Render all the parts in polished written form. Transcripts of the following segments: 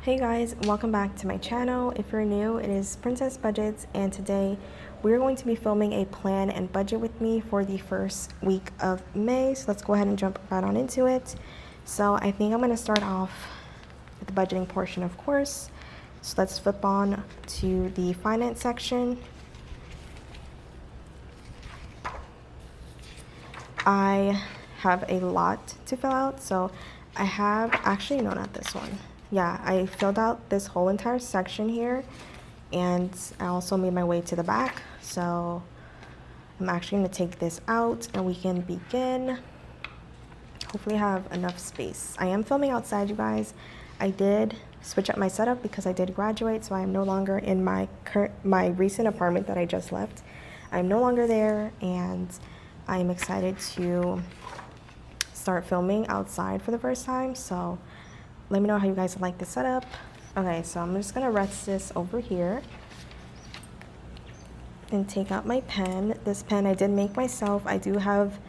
Hey guys, welcome back to my channel. If you're new, it is Princess Budgets, and today we're going to be filming a plan and budget with me for the first week of May. So let's go ahead and jump right on into it. So I think I'm going to start off with the budgeting portion, of course. So let's flip on to the finance section. I have a lot to fill out, so I have, actually no, not this one. Yeah, I filled out this whole entire section here, and I also made my way to the back. So I'm actually going to take this out and we can begin. Hopefully have enough space. I am filming outside, you guys. I did switch up my setup because I did graduate, so I am no longer in my recent apartment that I just left. I'm no longer there, and I'm excited to start filming outside for the first time. So let me know how you guys like the setup. Okay, so I'm just gonna rest this over here and take out my pen. This pen I did make myself. I do have,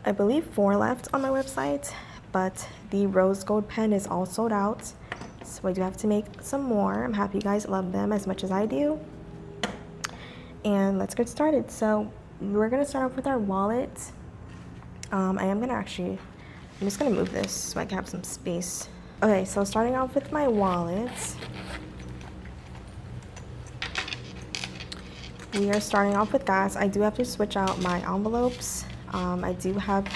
I believe, 4 left on my website, but the rose gold pen is all sold out. So I do have to make some more. I'm happy you guys love them as much as I do. And let's get started. So we're gonna start off with our wallet. I'm just gonna move this so I can have some space. Okay, so starting off with my wallet, we are starting off with gas. I do have to switch out my envelopes. I do have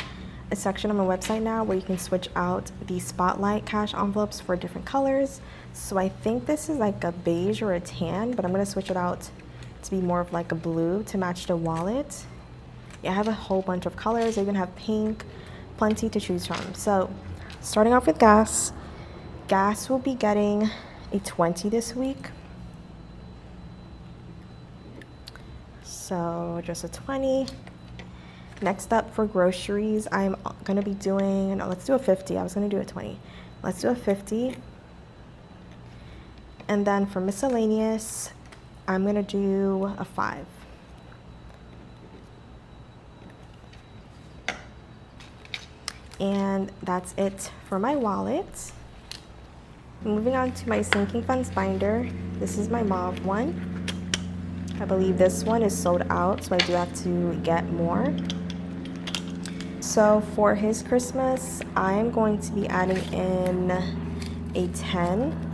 a section on my website now where you can switch out the spotlight cash envelopes for different colors. So I think this is like a beige or a tan, but I'm gonna switch it out to be more of like a blue to match the wallet. Yeah, I have a whole bunch of colors. I even have pink, plenty to choose from. So starting off with gas will be getting a 20 this week. So just a 20. Next up for groceries, I'm gonna be doing, no, let's do a 50. I was gonna do a 20. Let's do a 50. And then for miscellaneous, I'm gonna do a 5. And that's it for my wallet. Moving on to my sinking funds binder. This is my mauve one. I believe this one is sold out, so I do have to get more. So for his Christmas, I'm going to be adding in a 10.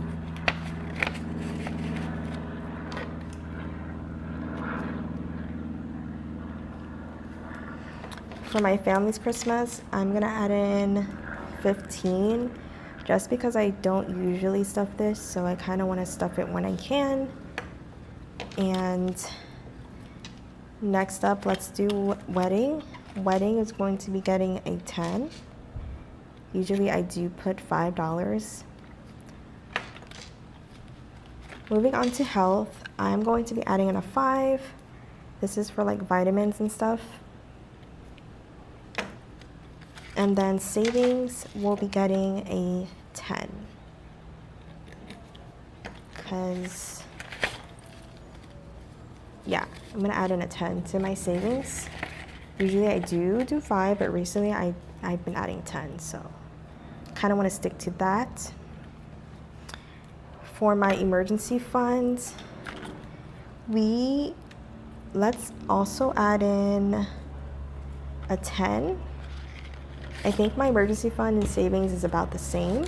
For my family's Christmas, I'm gonna add in 15, just because I don't usually stuff this, so I kind of want to stuff it when I can. And next up, let's do wedding. Wedding is going to be getting a 10. Usually I do put $5. Moving on to health, I'm going to be adding in a 5. This is for like vitamins and stuff. And then savings will be getting a 10. Because, yeah, I'm going to add in a 10 to my savings. Usually I do 5, but recently I've been adding 10. So kind of want to stick to that. For my emergency funds, let's also add in a 10. I think my emergency fund and savings is about the same.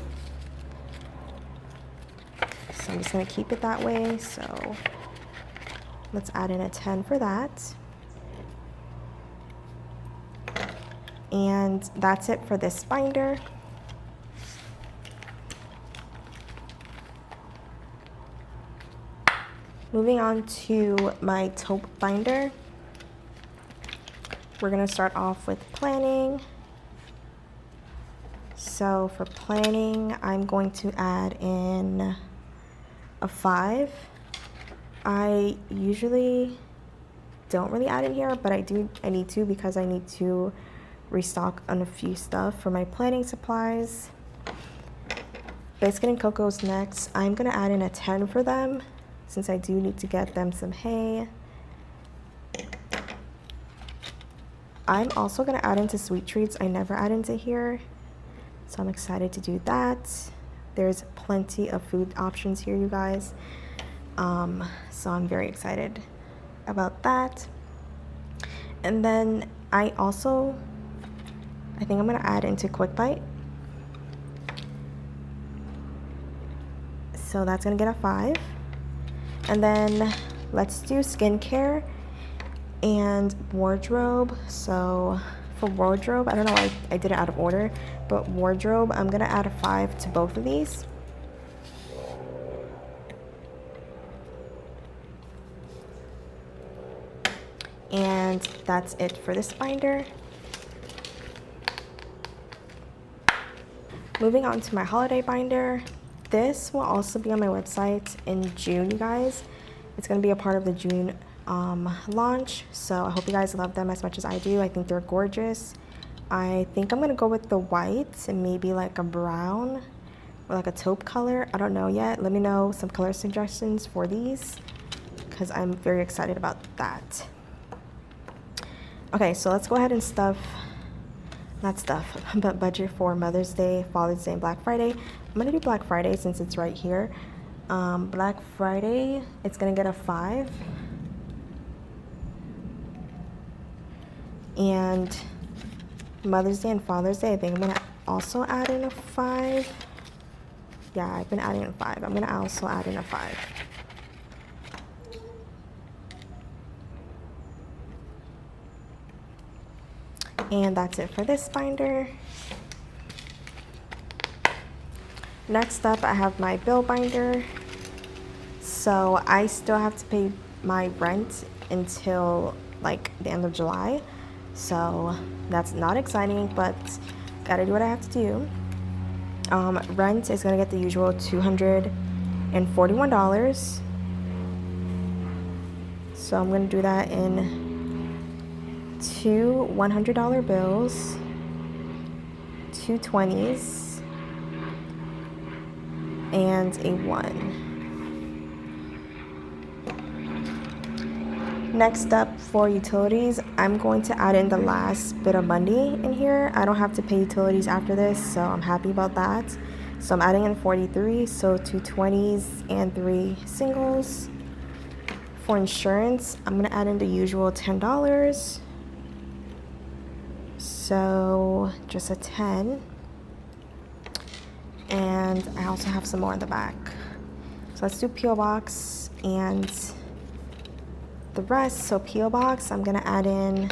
So I'm just gonna keep it that way. So let's add in a 10 for that. And that's it for this binder. Moving on to my taupe binder. We're gonna start off with planning. So for planning, I'm going to add in a 5. I usually don't really add in here, but I need to because I need to restock on a few stuff for my planning supplies. Biscuit and cocoa's next. I'm gonna add in a 10 for them since I do need to get them some hay. I'm also gonna add into sweet treats. I never add into here, so I'm excited to do that. There's plenty of food options here, you guys. So I'm very excited about that. And then I think I'm gonna add into Quick Bite. So that's gonna get a 5. And then let's do skincare and wardrobe. So for wardrobe, I don't know why I did it out of order, but wardrobe, I'm gonna add a 5 to both of these. And that's it for this binder. Moving on to my holiday binder. This will also be on my website in June, you guys. It's gonna be a part of the June launch. So I hope you guys love them as much as I do. I think they're gorgeous. I think I'm gonna go with the white and maybe like a brown or like a taupe color. I don't know yet. Let me know some color suggestions for these because I'm very excited about that. Okay, so let's go ahead and budget for Mother's Day, Father's Day, and Black Friday. I'm gonna do Black Friday since it's right here. Black Friday, it's gonna get a 5. And Mother's Day and Father's Day, I think I'm gonna also add in a 5. Yeah, I've been adding in a 5. I'm gonna also add in a 5. And that's it for this binder. Next up, I have my bill binder. So I still have to pay my rent until like the end of July. So that's not exciting, but gotta do what I have to do. Rent is gonna get the usual $241. So I'm gonna do that in 2 $100 bills, 2 20s, and a 1. Next up for utilities, I'm going to add in the last bit of money in here. I don't have to pay utilities after this, so I'm happy about that. So I'm adding in 43, so 2 20s and 3 singles. For insurance, I'm gonna add in the usual $10. So just a 10. And I also have some more in the back. So let's do P.O. Box and the rest. So P.O. Box, I'm gonna add in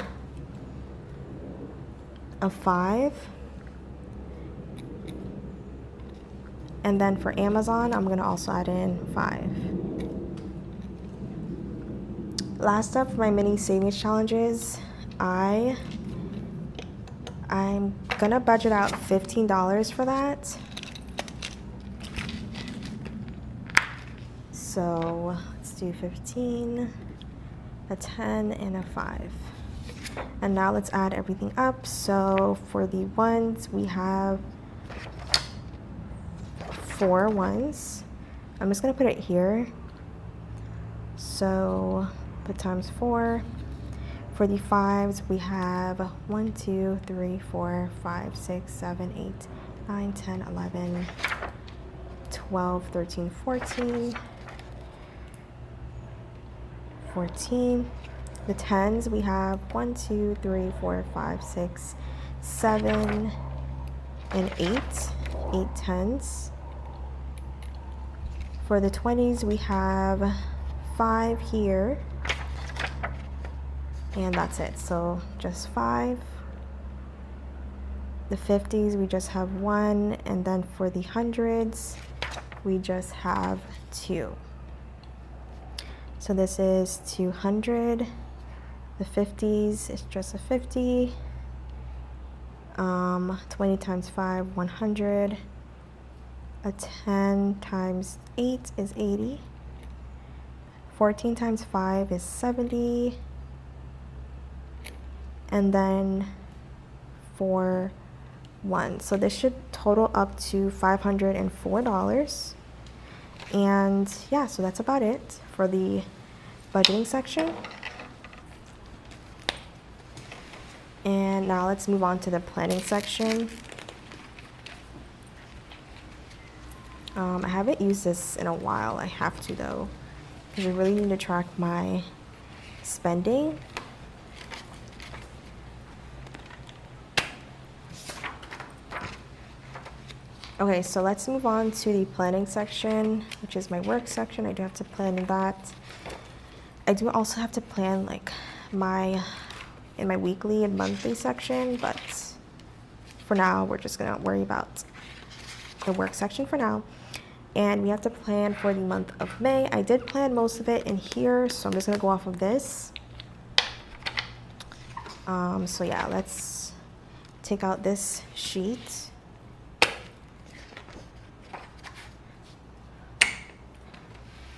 a 5. And then for Amazon, I'm gonna also add in 5. Last up for my mini savings challenges, I'm gonna budget out $15 for that. So let's do 15, a 10, and a 5. And now let's add everything up. So for the ones, we have 4 ones. I'm just gonna put it here. So put times 4. For the 5s, we have 1, 2, 3, 4, 5, 6, 7, 8, 9, 10, 11, 12, 13, 14. 14. The 10s, we have 1, 2, 3, 4, 5, 6, 7, and 8. 8 10s. For the 20s, we have 5 here. And that's it. So just 5. The 50s, we just have 1. And then for the 100s, we just have 2. So this is 200. The 50s is just a 50. 20 times 5, 100. A 10 times 8 is 80. 14 times 5 is 70. And then for 1. So this should total up to $504. And yeah, so that's about it for the budgeting section. And now let's move on to the planning section. I haven't used this in a while. I have to though, because I really need to track my spending. Okay, so let's move on to the planning section, which is my work section. I do have to plan that. I do also have to plan like in my weekly and monthly section, but for now, we're just gonna worry about the work section for now. And we have to plan for the month of May. I did plan most of it in here, so I'm just gonna go off of this. So yeah, let's take out this sheet.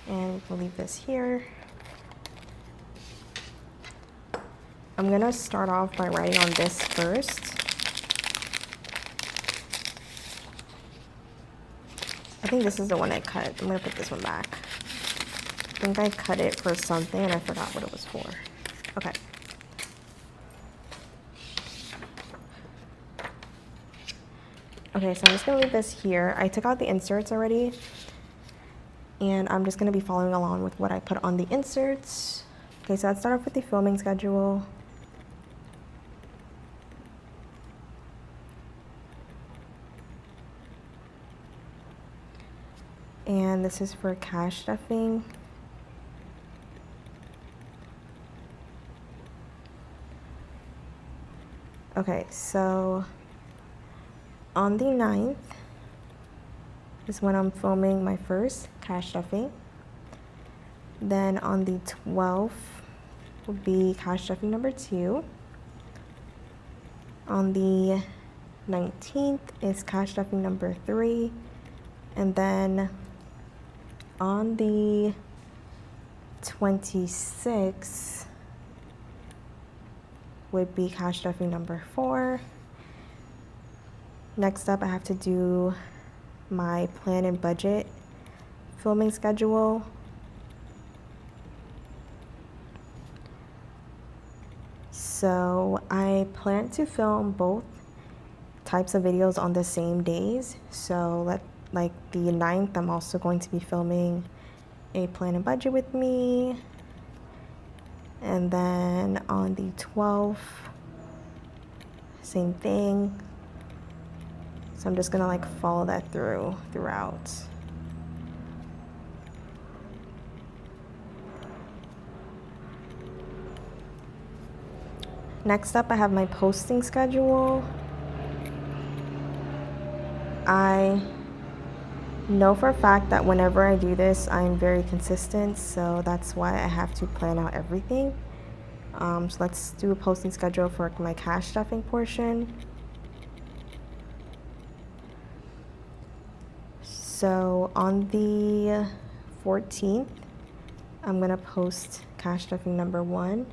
And we'll leave this here. I'm gonna start off by writing on this first. I think this is the one I cut. I'm gonna put this one back. I think I cut it for something and I forgot what it was for. Okay. Okay, so I'm just gonna leave this here. I took out the inserts already, and I'm just gonna be following along with what I put on the inserts. Okay, so let's start off with the filming schedule. And this is for cash stuffing. Okay, so on the 9th is when I'm filming my first cash stuffing. Then on the 12th will be cash stuffing number 2. On the 19th is cash stuffing number 3. And then on the 26th would be cash stuffing number 4. Next up, I have to do my plan and budget filming schedule. So I plan to film both types of videos on the same days. So like the 9th, I'm also going to be filming a plan and budget with me. And then on the 12th, same thing. So I'm just gonna like follow that throughout. Next up, I have my posting schedule. I know for a fact that whenever I do this, I'm very consistent, so that's why I have to plan out everything. So let's do a posting schedule for my cash stuffing portion. So on the 14th, I'm gonna post cash stuffing number 1.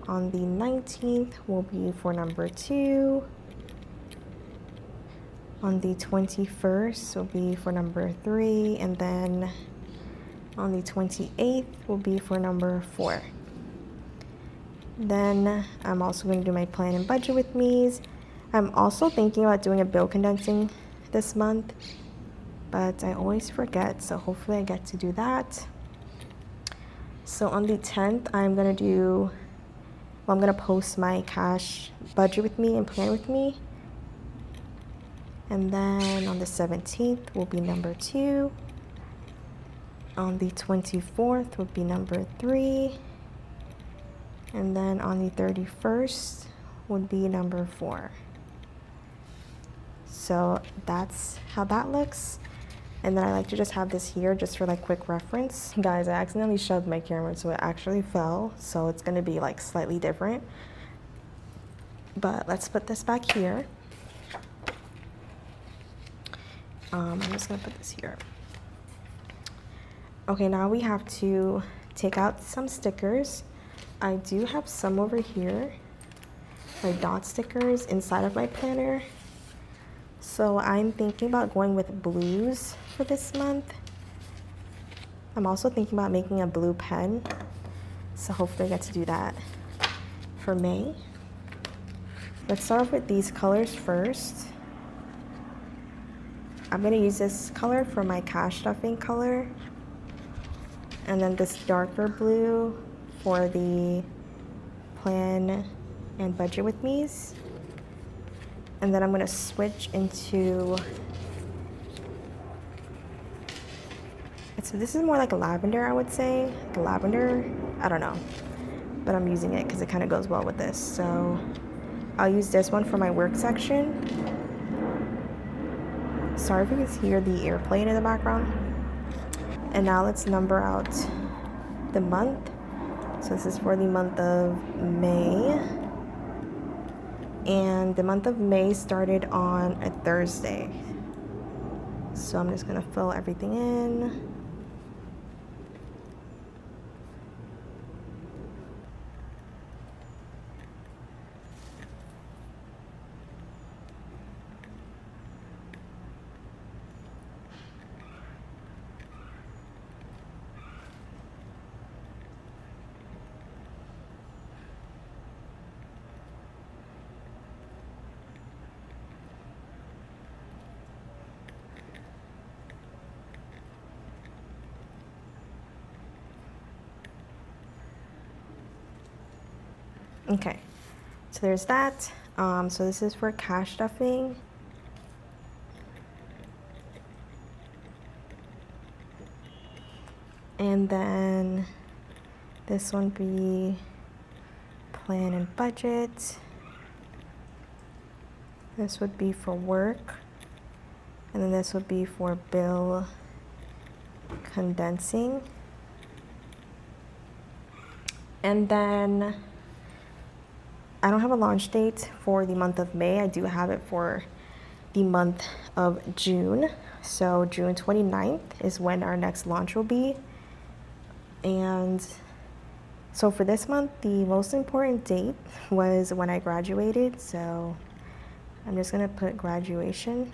On the 19th will be for number 2. On the 21st will be for number 3, and then on the 28th will be for number 4. Then I'm also going to do my plan and budget with me's. I'm also thinking about doing a bill condensing this month, but I always forget, so hopefully I get to do that. So on the 10th, I'm going to post my cash budget with me and plan with me. And then on the 17th will be number 2. On the 24th will be number 3. And then on the 31st would be number 4. So that's how that looks. And then I like to just have this here just for like quick reference. Guys, I accidentally shoved my camera, so it actually fell. So it's gonna be like slightly different. But let's put this back here. I'm just gonna put this here. Okay, now we have to take out some stickers. I do have some over here, my dot stickers inside of my planner. So I'm thinking about going with blues for this month. I'm also thinking about making a blue pen. So hopefully I get to do that for May. Let's start off with these colors first. I'm gonna use this color for my cash stuffing color, and then this darker blue for the Plan and Budget with Me's. And then I'm gonna switch into, this is more like a lavender, I would say. Like lavender, I don't know, but I'm using it because it kind of goes well with this. So I'll use this one for my work section. Sorry if you can hear the airplane in the background. And now let's number out the month. So this is for the month of May. And the month of May started on a Thursday. So I'm just gonna fill everything in. Okay, so there's that. So this is for cash stuffing. And then this one be Plan and Budget. This would be for work. And then this would be for bill condensing. And then I don't have a launch date for the month of May. I do have it for the month of June. So June 29th is when our next launch will be. And so for this month, the most important date was when I graduated. So I'm just gonna put graduation.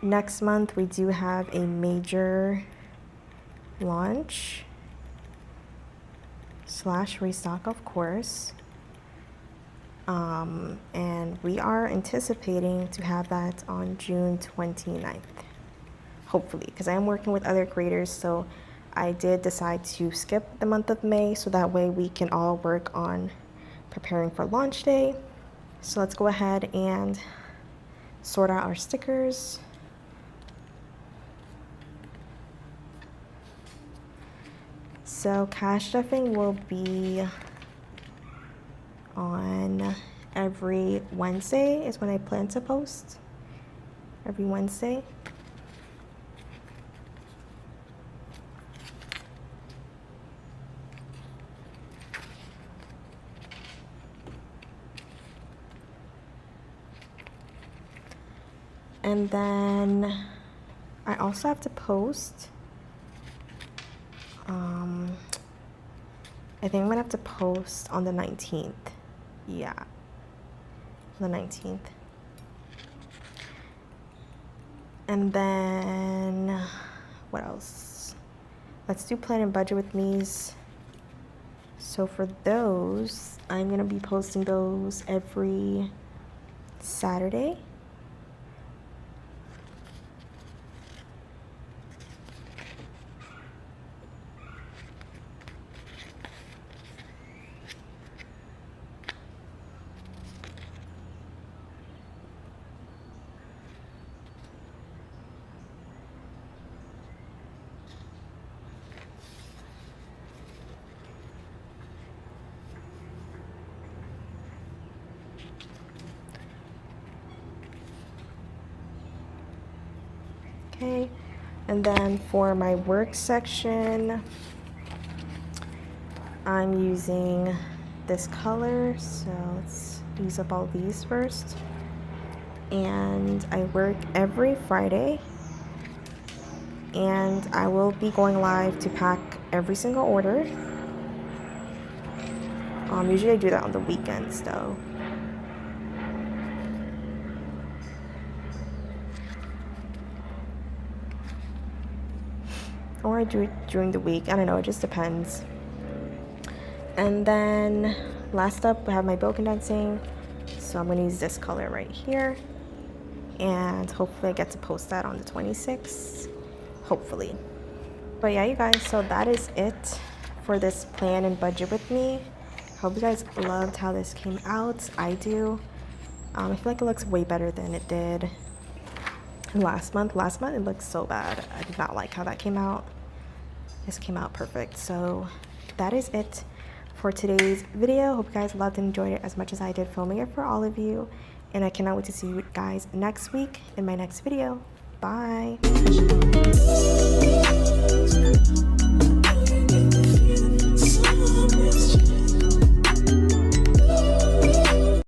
Next month, we do have a major launch / restock, of course. And we are anticipating to have that on June 29th, hopefully, because I am working with other creators, so I did decide to skip the month of May so that way we can all work on preparing for launch day. So let's go ahead and sort out our stickers. So cash stuffing will be on every Wednesday is when I plan to post. Every Wednesday. And then I also have to post. I think I'm gonna have to post on the 19th. Yeah, the 19th. And then what else? Let's do Plan and Budget with Me's. So for those, I'm gonna be posting those every Saturday. Okay, and then for my work section, I'm using this color, so let's use up all these first. And I work every Friday, and I will be going live to pack every single order. Usually I do that on the weekends though. Or I do it during the week. I don't know, it just depends. And then last up, I have my bill condensing. So I'm gonna use this color right here. and hopefully I get to post that on the 26th, hopefully. But yeah, you guys, so that is it for this plan and budget with me. Hope you guys loved how this came out. I do. I feel like it looks way better than it did last month. Last month it looked so bad. I did not like how that came out. This came out perfect. So that is it for today's video. Hope you guys loved and enjoyed it as much as I did filming it for all of you, and I cannot wait to see you guys next week in my next video. Bye.